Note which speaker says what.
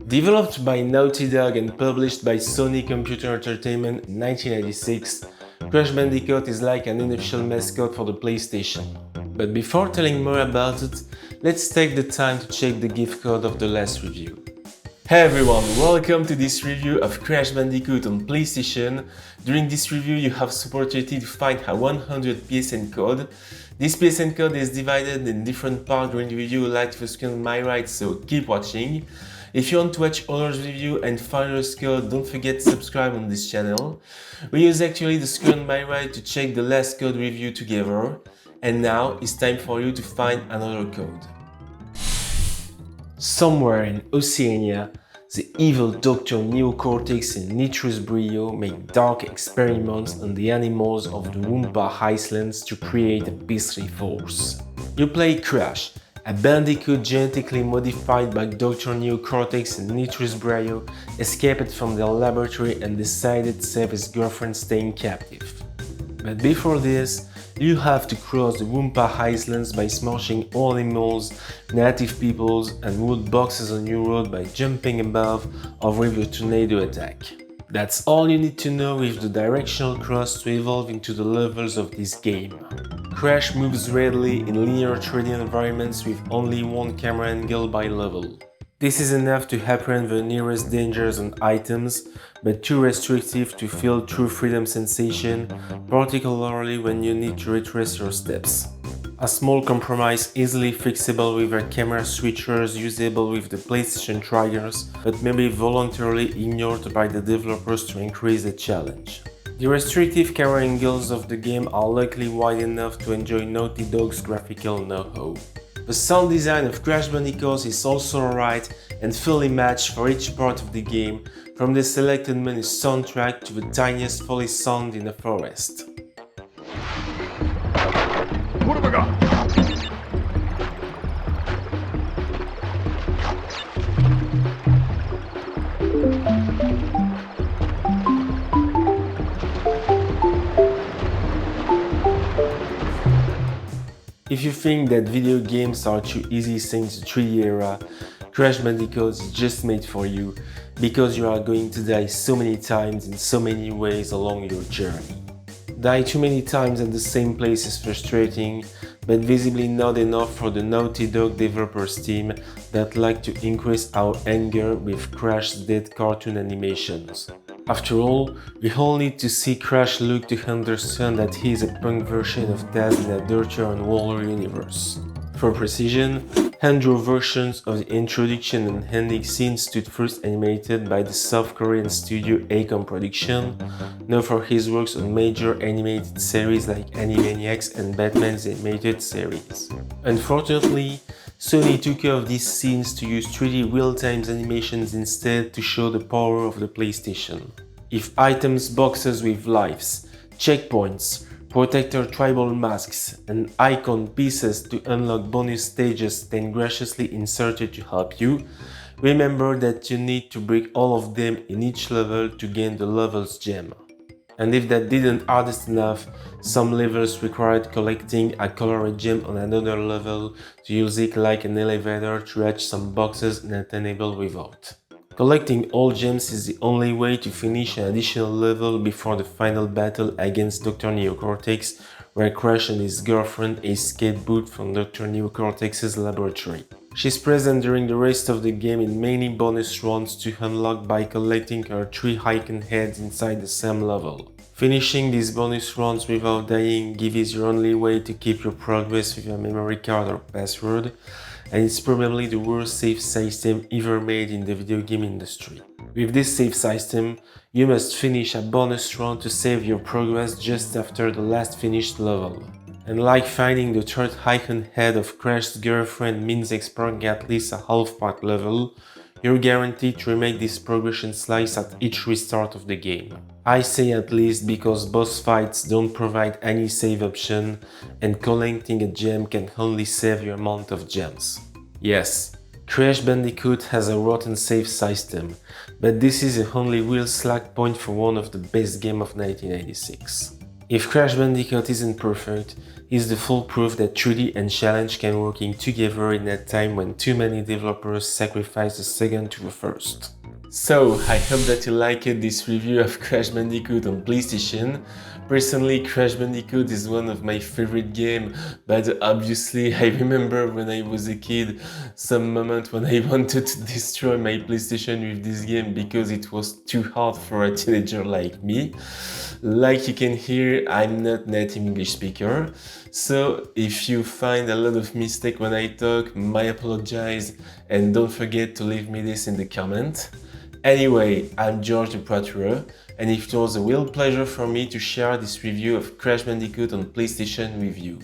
Speaker 1: Developed by Naughty Dog and published by Sony Computer Entertainment in 1996, Crash Bandicoot is like an unofficial mascot for the PlayStation. But before telling more about it, let's take the time to check the gift code of the last review. Hey everyone, welcome to this review of Crash Bandicoot on PlayStation. During this review you have the opportunity to find a 100 PSN code. This PSN code is divided in different parts during the review like the screen on my right, so keep watching. If you want to watch others' review and find this code, don't forget to subscribe on this channel. We use actually the screen on my right to check the last code review together. And now it's time for you to find another code. Somewhere in Oceania, the evil Dr. Neocortex and Nitrous Brio make dark experiments on the animals of the Wumpa Islands to create a beastly force. You play Crash, a bandicoot genetically modified by Dr. Neocortex and Nitrous Brio, escaped from their laboratory and decided to save his girlfriend staying captive. But before this, you have to cross the Wumpa Islands by smashing all animals, native peoples and wood boxes on your road by jumping above or with a tornado attack. That's all you need to know with the directional cross to evolve into the levels of this game. Crash moves readily in linear 3D environments with only one camera angle by level. This is enough to apprehend the nearest dangers and items, but too restrictive to feel true freedom sensation, particularly when you need to retrace your steps. A small compromise easily fixable with our camera switchers usable with the PlayStation triggers, but maybe voluntarily ignored by the developers to increase the challenge. The restrictive camera angles of the game are luckily wide enough to enjoy Naughty Dog's graphical know-how. The sound design of Crash Bandicoot is also alright and fully matched for each part of the game, from the selected menu soundtrack to the tiniest foley sound in the forest.
Speaker 2: What have I got?
Speaker 1: If you think that video games are too easy since the 3D era, Crash Bandicoot is just made for you, because you are going to die so many times in so many ways along your journey. Die too many times at the same place is frustrating, but visibly not enough for the Naughty Dog developers team that like to increase our anger with Crash's dead cartoon animations. After all, we all need to see Crash look to understand that he is a punk version of Taz in a dirtier and wilder universe. For precision, hand-drawn versions of the introduction and ending scenes stood first animated by the South Korean studio Acom Production, known for his works on major animated series like Animaniacs and Batman's animated series. Unfortunately, Sony took care of these scenes to use 3D real-time animations instead to show the power of the PlayStation. If items, boxes with lives, checkpoints, protector tribal masks, and icon pieces to unlock bonus stages then graciously inserted to help you, remember that you need to break all of them in each level to gain the level's gem. And if that didn't hardest enough, some levels required collecting a colored gem on another level to use it like an elevator to reach some boxes not enabled without. Collecting all gems is the only way to finish an additional level before the final battle against Dr. Neocortex, where Crash and his girlfriend escape boot from Dr. Neocortex's laboratory. She's present during the rest of the game in many bonus runs to unlock by collecting her 3 icon heads inside the same level. Finishing these bonus runs without dying gives your only way to keep your progress with a memory card or password, and it's probably the worst save system ever made in the video game industry. With this save system, you must finish a bonus run to save your progress just after the last finished level. And like finding the 3rd icon head of Crash's girlfriend means exploring at least a half-part level, you're guaranteed to remake this progression slice at each restart of the game. I say at least because boss fights don't provide any save option and collecting a gem can only save your amount of gems. Yes, Crash Bandicoot has a rotten save system, but this is the only real slack point for one of the best games of 1996. If Crash Bandicoot isn't perfect, is the full proof that 3D and challenge can working together in a time when too many developers sacrifice the second to the first. So, I hope that you liked this review of Crash Bandicoot on PlayStation. Personally, Crash Bandicoot is one of my favorite games, but obviously I remember when I was a kid, some moment when I wanted to destroy my PlayStation with this game because it was too hard for a teenager like me. Like you can hear, I'm not native English speaker, so if you find a lot of mistake when I talk, my apologize, and don't forget to leave me this in the comment. Anyway, I'm George DEPRAETERE, and it was a real pleasure for me to share this review of Crash Bandicoot on PlayStation with you.